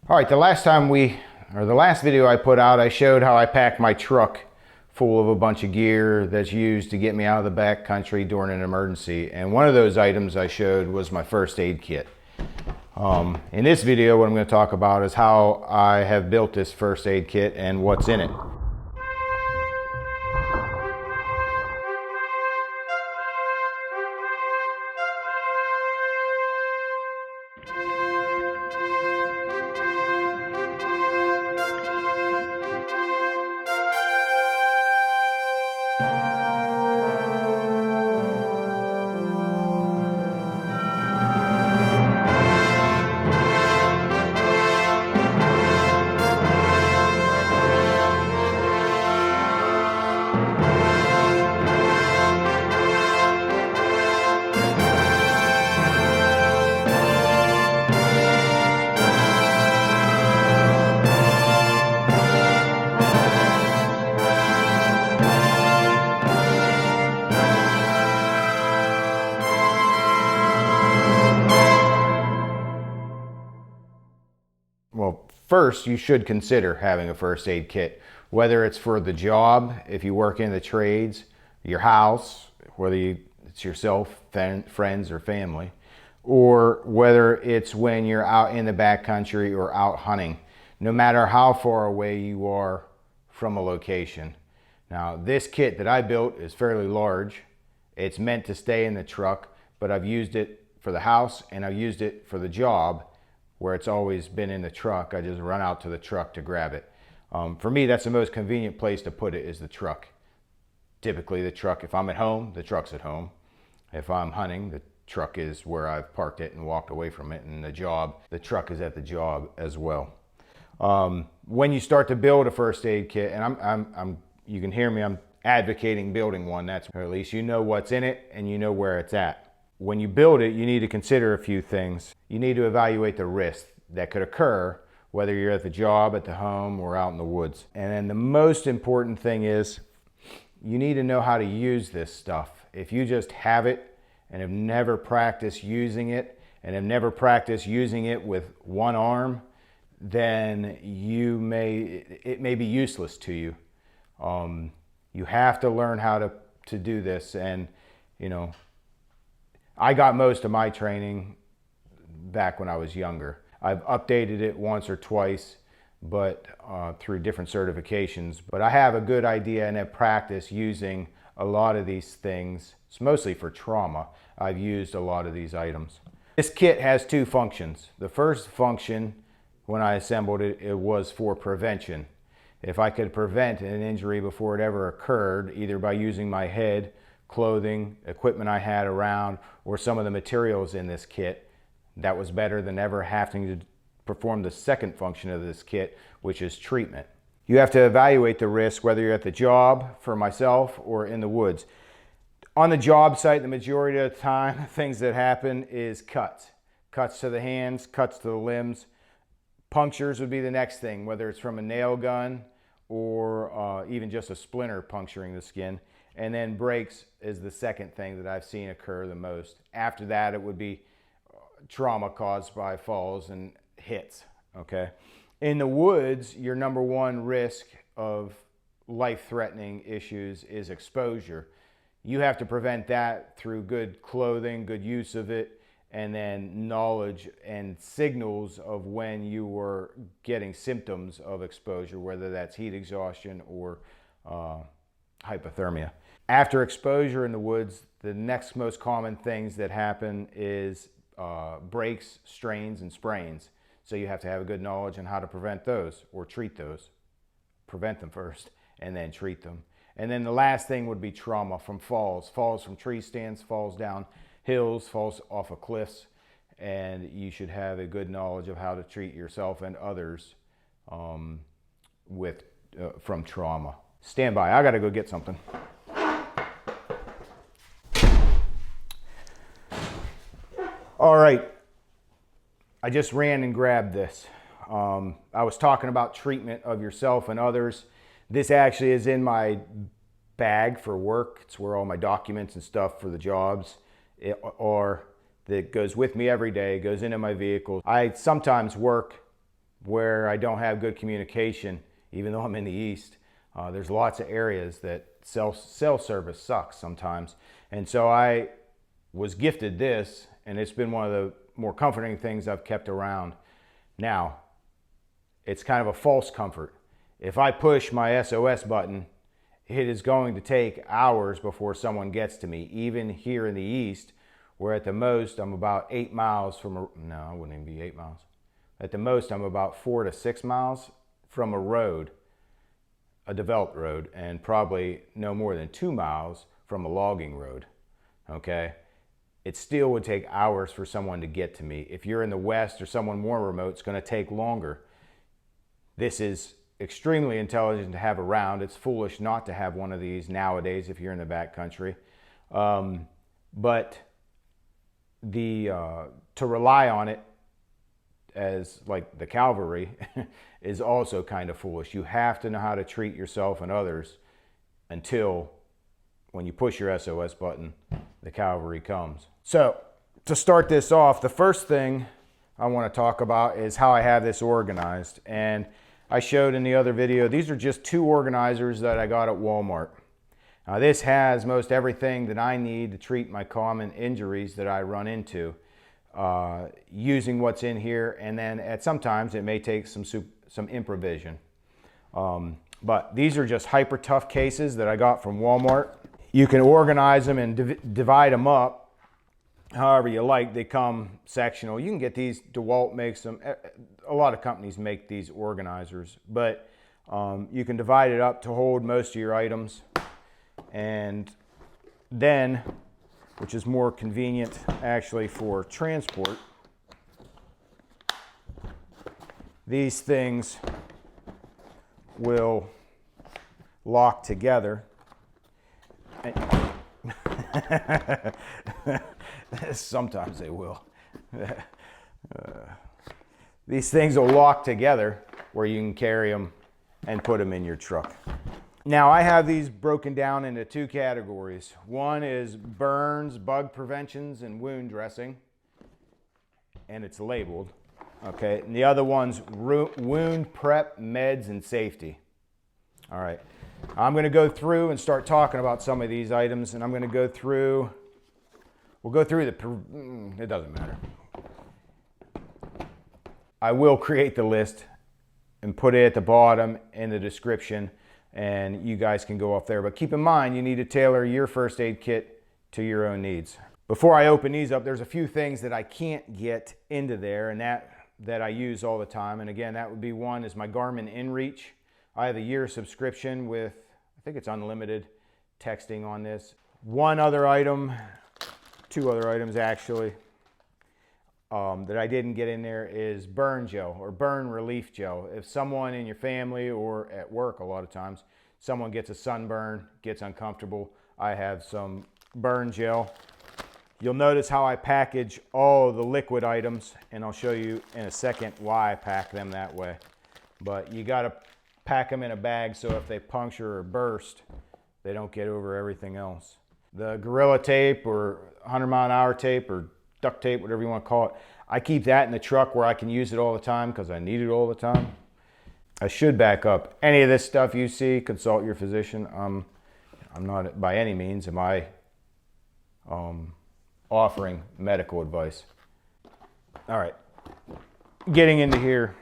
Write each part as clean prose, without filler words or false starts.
All right, the last video I put out, I showed how I packed my truck full of a bunch of gear that's used to get me out of the back country during an emergency. And one of those items I showed was my first aid kit. In this video, what I'm going to talk about is how I have built this first aid kit and what's in it. Well, first you should consider having a first aid kit, whether it's for the job, if you work in the trades, your house, whether it's yourself, friends, or family, or whether it's when you're out in the backcountry or out hunting, no matter how far away you are from a location. Now, this kit that I built is fairly large. It's meant to stay in the truck, but I've used it for the house and I've used it for the job, where it's always been in the truck. I just run out to the truck to grab it. For me, that's the most convenient place to put it, is the truck. Typically the truck, if I'm at home, the truck's at home. If I'm hunting, the truck is where I've parked it and walked away from it, and the truck is at the job as well. When you start to build a first aid kit, and you can hear me, I'm advocating building one, or at least you know what's in it and you know where it's at. When you build it, you need to consider a few things. You need to evaluate the risk that could occur, whether you're at the job, at the home, or out in the woods. And then the most important thing is you need to know how to use this stuff. If you just have it and have never practiced using it, and have never practiced using it with one arm, then it may be useless to you. You have to learn how to do this. And I got most of my training back when I was younger. I've updated it once or twice, but through different certifications. But I have a good idea and have practiced using a lot of these things. It's mostly for trauma. I've used a lot of these items. This kit has two functions. The first function, when I assembled it, it was for prevention. If I could prevent an injury before it ever occurred, either by using my head, clothing, equipment I had around, or some of the materials in this kit, that was better than ever having to perform the second function of this kit, which is treatment. You have to evaluate the risk, whether you're at the job, for myself, or in the woods. On the job site, the majority of the time, things that happen is cuts. Cuts to the hands, cuts to the limbs. Punctures would be the next thing, whether it's from a nail gun or even just a splinter puncturing the skin. And then breaks is the second thing that I've seen occur the most. After that, it would be trauma caused by falls and hits, okay? In the woods, your number one risk of life-threatening issues is exposure. You have to prevent that through good clothing, good use of it, and then knowledge and signals of when you were getting symptoms of exposure, whether that's heat exhaustion or hypothermia. After exposure in the woods, the next most common things that happen is breaks, strains, and sprains. So you have to have a good knowledge on how to prevent those or treat those. Prevent them first and then treat them. And then the last thing would be trauma from falls. Falls from tree stands, falls down hills, falls off of cliffs. And you should have a good knowledge of how to treat yourself and others from trauma. Stand by, I gotta go get something. All right, I just ran and grabbed this. I was talking about treatment of yourself and others. This actually is in my bag for work. It's where all my documents and stuff for the jobs are. That goes with me every day, goes into my vehicle. I sometimes work where I don't have good communication, even though I'm in the East. There's lots of areas that cell service sucks sometimes. And so I was gifted this, and it's been one of the more comforting things I've kept around. Now, it's kind of a false comfort. If I push my SOS button, it is going to take hours before someone gets to me. Even here in the East, where at the most I'm about 8 miles from no, I wouldn't even be 8 miles. At the most, I'm about 4 to 6 miles from a road, a developed road, and probably no more than 2 miles from a logging road, okay? It still would take hours for someone to get to me. If you're in the West or someone more remote, it's going to take longer. This is extremely intelligent to have around. It's foolish not to have one of these nowadays if you're in the backcountry. But to rely on it as like the cavalry is also kind of foolish. You have to know how to treat yourself and others until when you push your SOS button, the cavalry comes. So to start this off, the first thing I want to talk about is how I have this organized. And I showed in the other video, these are just 2 organizers that I got at Walmart. Now this has most everything that I need to treat my common injuries that I run into, using what's in here, and then sometimes it may take some improvisation. But these are just hyper tough cases that I got from Walmart. You can organize them and divide them up however you like. They come sectional. You can get these, DeWalt makes them. A lot of companies make these organizers, but you can divide it up to hold most of your items. And then, which is more convenient actually for transport, these things will lock together. Sometimes they will. These things will lock together where you can carry them and put them in your truck. Now I have these broken down into 2 categories. One is burns, bug preventions, and wound dressing, and it's labeled. Okay, and the other one's wound prep, meds, and safety. All right, I'm going to go through and start talking about some of these items, and I'm going to go through. We'll go through it doesn't matter. I will create the list and put it at the bottom in the description, and you guys can go off there. But keep in mind, you need to tailor your first aid kit to your own needs. Before I open these up, there's a few things that I can't get into there, and that I use all the time. And again, that would be one is my Garmin In Reach. I have a year subscription with, I think it's unlimited texting on this. One other item, 2 other items actually, that I didn't get in there is burn gel or burn relief gel. If someone in your family or at work, a lot of times, someone gets a sunburn, gets uncomfortable, I have some burn gel. You'll notice how I package all the liquid items, and I'll show you in a second why I pack them that way. But you got to pack them in a bag so if they puncture or burst, they don't get over everything else. The Gorilla Tape or 100-mile-an-hour tape or duct tape, whatever you want to call it, I keep that in the truck where I can use it all the time because I need it all the time. I should back up. Any of this stuff you see, consult your physician. I'm not by any means am I offering medical advice. All right, getting into here.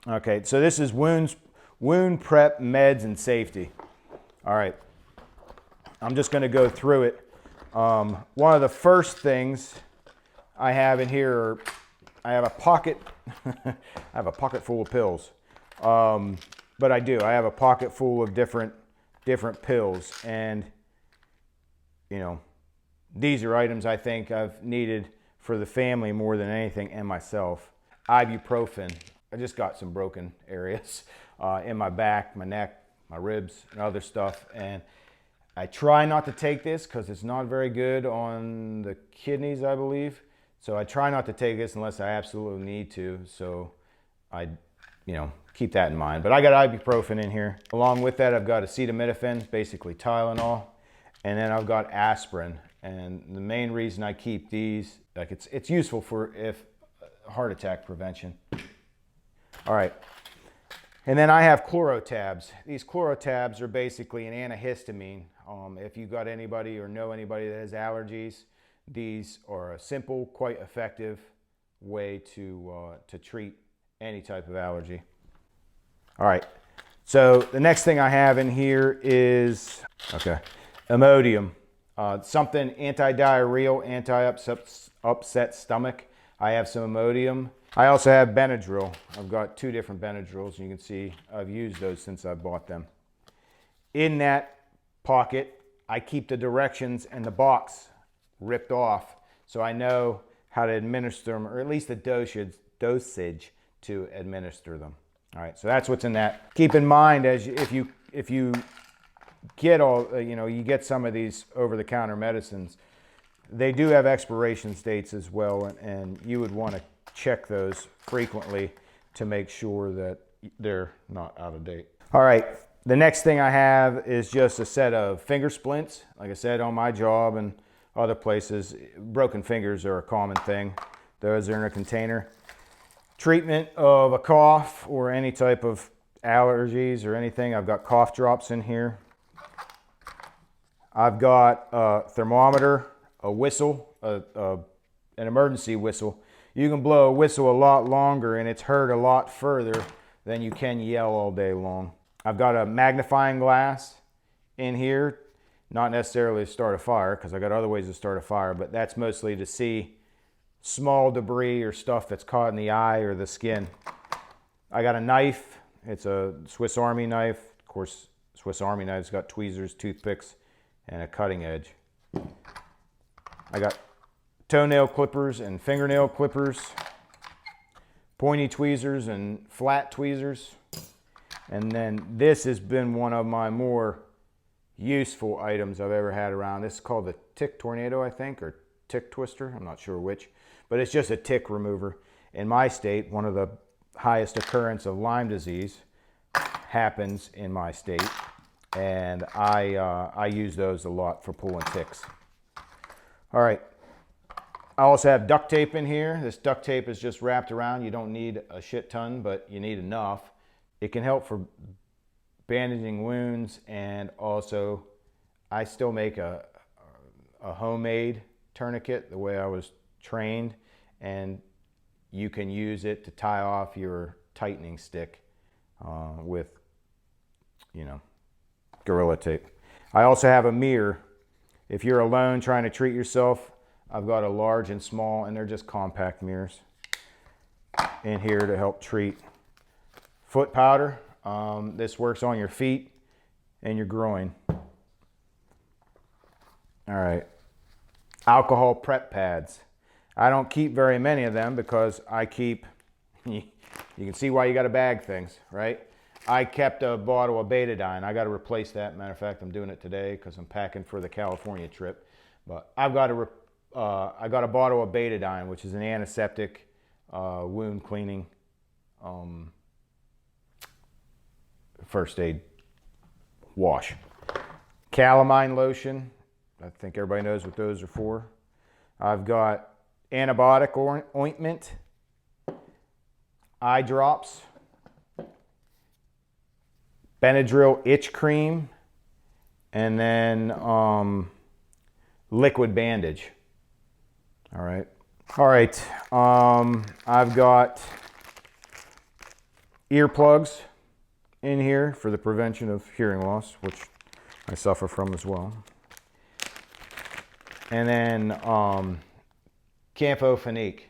Okay, so this is wound prep, meds, and safety. All right, I'm just going to go through it. One of the first things I have in here, I have a pocket. I have a pocket full of pills, but I have a pocket full of different pills, and you know, these are items I think I've needed for the family more than anything and myself. Ibuprofen. I just got some broken areas in my back, my neck, my ribs, and other stuff, and I try not to take this because it's not very good on the kidneys, I believe. So I try not to take this unless I absolutely need to. So I, keep that in mind. But I got ibuprofen in here. Along with that, I've got acetaminophen, basically Tylenol, and then I've got aspirin. And the main reason I keep these, like it's useful for heart attack prevention. All right. And then I have Chlorotabs. These Chlorotabs are basically an antihistamine. If you got anybody or know anybody that has allergies, these are a simple, quite effective way to treat any type of allergy. All right. So the next thing I have in here is, Imodium. Something anti-diarrheal, anti-upset stomach. I have some Imodium. I also have Benadryl. I've got 2 different Benadryls, and you can see I've used those since I bought them. In that pocket, I keep the directions and the box ripped off so I know how to administer them, or at least the dosage to administer them. All right, so that's what's in that. Keep in mind, if you get you get some of these over-the-counter medicines, they do have expiration dates as well, and you would want to check those frequently to make sure that they're not out of date. All right, the next thing I have is just a set of finger splints. Like I said, on my job and other places, broken fingers are a common thing. Those are in a container. Treatment of a cough or any type of allergies or anything. I've got cough drops in here. I've got a thermometer, a whistle, an emergency whistle. You can blow a whistle a lot longer and it's heard a lot further than you can yell all day long. I've got a magnifying glass in here, not necessarily to start a fire because I got other ways to start a fire, but that's mostly to see small debris or stuff that's caught in the eye or the skin. I got a knife. It's a Swiss Army knife. Of course, Swiss Army knives got tweezers, toothpicks, and a cutting edge. I got toenail clippers and fingernail clippers, pointy tweezers and flat tweezers. And then this has been one of my more useful items I've ever had around. This is called the Tick Tornado, I think, or Tick Twister. I'm not sure which, but it's just a tick remover. In my state, one of the highest occurrence of Lyme disease happens in my state, and I use those a lot for pulling ticks. All right. I also have duct tape in here. This duct tape is just wrapped around. You don't need a shit ton, but you need enough. It can help for bandaging wounds, and also I still make a homemade tourniquet the way I was trained, and you can use it to tie off your tightening stick with, Gorilla Tape. I also have a mirror. If you're alone trying to treat yourself, I've got a large and small, and they're just compact mirrors in here to help treat. Foot powder. This works on your feet and your groin. All right. Alcohol prep pads. I don't keep very many of them because I keep, you can see why you got to bag things, right? I kept a bottle of Betadine. I got to replace that. Matter of fact, I'm doing it today because I'm packing for the California trip. But I got a bottle of Betadine, which is an antiseptic, wound cleaning, first aid wash. Calamine lotion. I think everybody knows what those are for. I've got antibiotic ointment, eye drops, Benadryl itch cream, and then liquid bandage. All right. I've got earplugs in here for the prevention of hearing loss, which I suffer from as well. And then Campho-Phenique.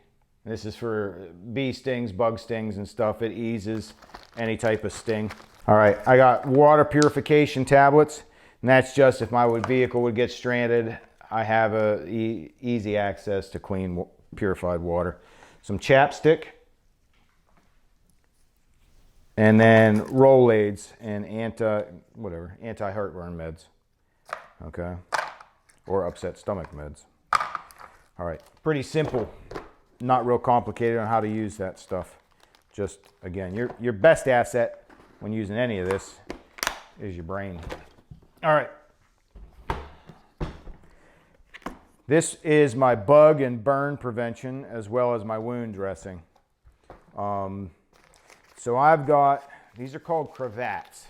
This is for bee stings, bug stings, and stuff. It eases any type of sting. All right, I got water purification tablets, and that's just if my vehicle would get stranded, I have easy access to clean, purified water. Some chapstick, and then Rolaids and anti-heartburn meds, okay, or upset stomach meds. All right, pretty simple, not real complicated on how to use that stuff. Just, again, your best asset when using any of this is your brain. All right. This is my bug and burn prevention as well as my wound dressing. So I've got, these are called CRavats.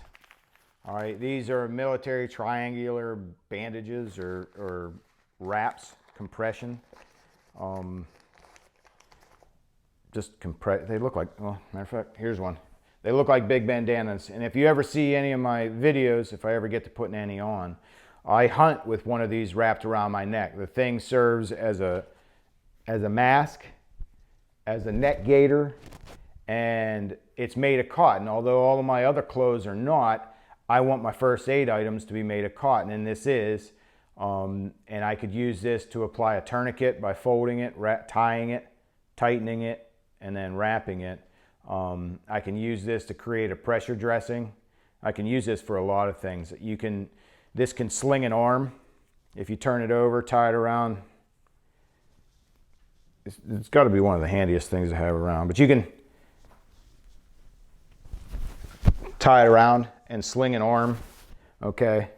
All right, these are military triangular bandages or wraps, compression. Just compress, they look like, well, matter of fact, here's one. They look like big bandanas. And if you ever see any of my videos, if I ever get to putting any on, I hunt with one of these wrapped around my neck. The thing serves as a mask, as a neck gaiter, and it's made of cotton. Although all of my other clothes are not, I want my first aid items to be made of cotton, and this is. And I could use this to apply a tourniquet by folding it, tying it, tightening it, and then wrapping it. I can use this to create a pressure dressing. I can use this for a lot of things. This can sling an arm. If you turn it over, tie it around. It's got to be one of the handiest things to have around. But you can tie it around and sling an arm. Okay.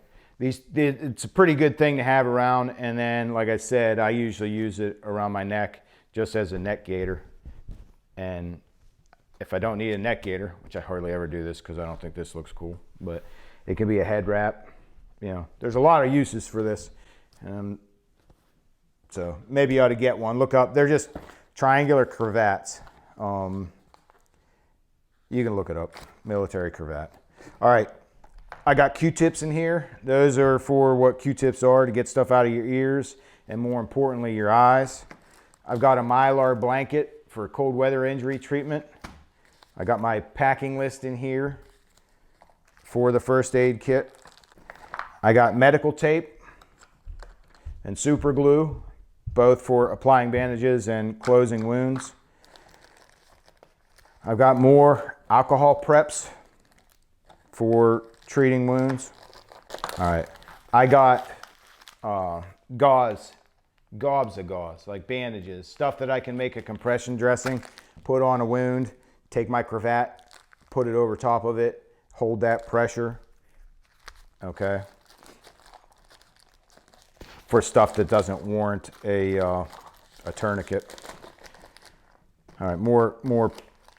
It's a pretty good thing to have around. And then, like I said, I usually use it around my neck just as a neck gaiter. And if I don't need a neck gaiter, which I hardly ever do this because I don't think this looks cool, but it can be a head wrap. You know, there's a lot of uses for this. So maybe you ought to get one. Look up. They're just triangular CRavats. You can look it up. Military cravat. All right. I got Q-tips in here. Those are for what Q-tips are, to get stuff out of your ears and, more importantly, your eyes. I've got a Mylar blanket for cold weather injury treatment. I got my packing list in here for the first aid kit. I got medical tape and super glue, both for applying bandages and closing wounds. I've got more alcohol preps for treating wounds. All right, I got gauze, gobs of gauze, like bandages, stuff that I can make a compression dressing, put on a wound, take my cravat, put it over top of it, hold that pressure, okay? For stuff that doesn't warrant a tourniquet. All right, more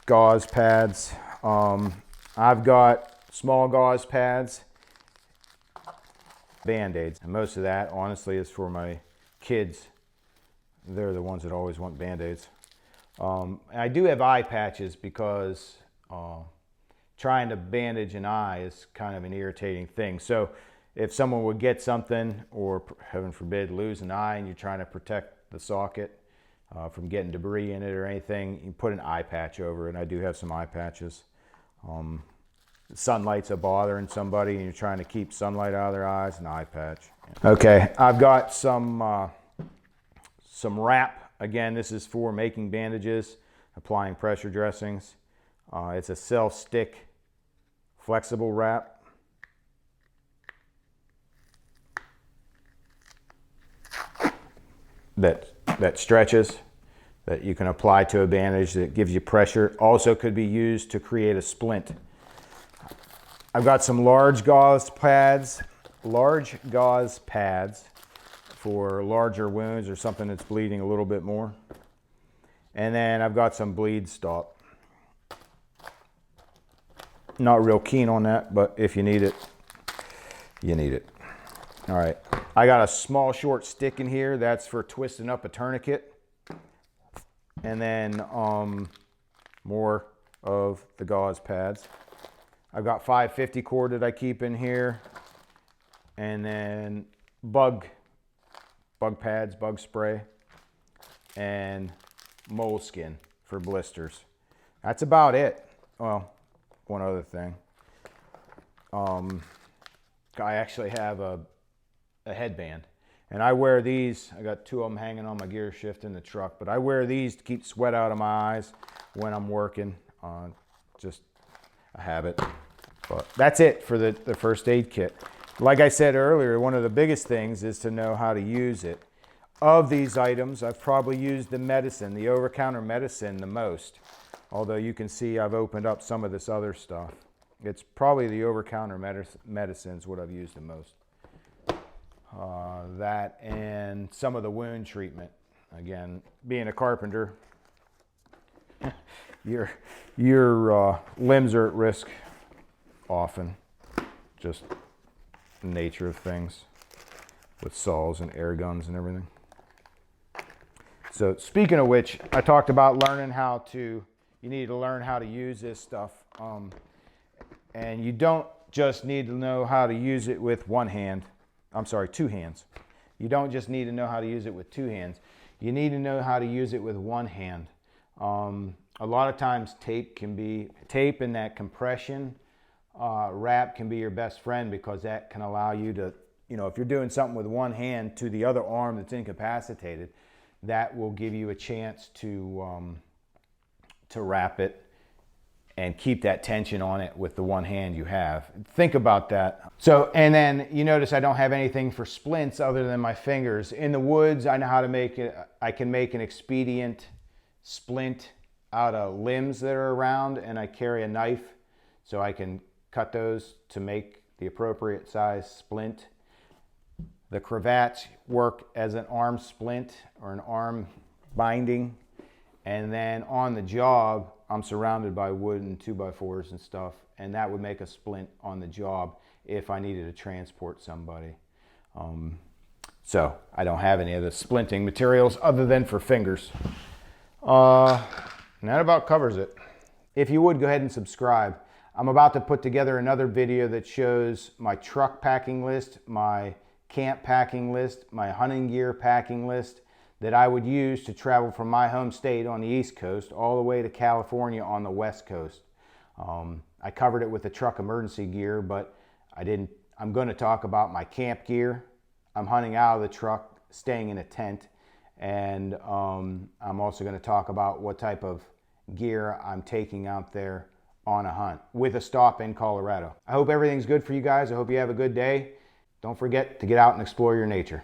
gauze pads. I've got small gauze pads, Band-Aids, and most of that honestly is for my kids. They're the ones that always want Band-Aids. I do have eye patches because trying to bandage an eye is kind of an irritating thing. So if someone would get something, or heaven forbid lose an eye, and you're trying to protect the socket from getting debris in it or anything, you put an eye patch over it. I do have some eye patches. Sunlight's a bothering somebody and you're trying to keep sunlight out of their eyes, an eye patch. Okay, I've got some wrap. Again, this is for making bandages, applying pressure dressings. It's a self-stick flexible wrap. That stretches, that you can apply to a bandage, that gives you pressure. Also could be used to create a splint. I've got some large gauze pads for larger wounds or something that's bleeding a little bit more. And then I've got some bleed stop. Not real keen on that, but if you need it, you need it. All right, I got a small short stick in here. That's for twisting up a tourniquet. And then more of the gauze pads. I've got 550 cord that I keep in here. And then bug pads, bug spray, and moleskin for blisters. That's about it. Well, one other thing. I actually have a headband, and I wear these. I got two of them hanging on my gear shift in the truck, but I wear these to keep sweat out of my eyes when I'm working. Just a habit. But that's it for the first aid kit. Like I said earlier, one of the biggest things is to know how to use it. Of these items, I've probably used the medicine, the over-counter medicine, the most. Although you can see I've opened up some of this other stuff. It's probably the over-counter medicines what I've used the most. That and some of the wound treatment. Again, being a carpenter, you're Your limbs are at risk often, just the nature of things with saws and air guns and everything. So speaking of which, I talked about you need to learn how to use this stuff. And you don't just need to know how to use it with two hands. You don't just need to know how to use it with two hands. You need to know how to use it with one hand. A lot of times tape and that compression wrap can be your best friend, because that can allow you to, if you're doing something with one hand to the other arm that's incapacitated, that will give you a chance to wrap it and keep that tension on it with the one hand you have. Think about that. So, and then you notice I don't have anything for splints other than my fingers. In the woods, I know how to make it. I can make an expedient splint out of limbs that are around, and I carry a knife so I can cut those to make the appropriate size splint. The CRavats work as an arm splint or an arm binding. And then on the job, I'm surrounded by wood and 2x4s and stuff, and that would make a splint on the job if I needed to transport somebody. So I don't have any of the splinting materials other than for fingers. And that about covers it. If you would, go ahead and subscribe. I'm about to put together another video that shows my truck packing list, my camp packing list, my hunting gear packing list that I would use to travel from my home state on the East Coast all the way to California on the West Coast. I covered it with the truck emergency gear, but I'm going to talk about my camp gear. I'm hunting out of the truck, staying in a tent, and I'm also going to talk about what type of gear I'm taking out there on a hunt with a stop in Colorado. I hope everything's good for you guys. I hope you have a good day. Don't forget to get out and explore your nature.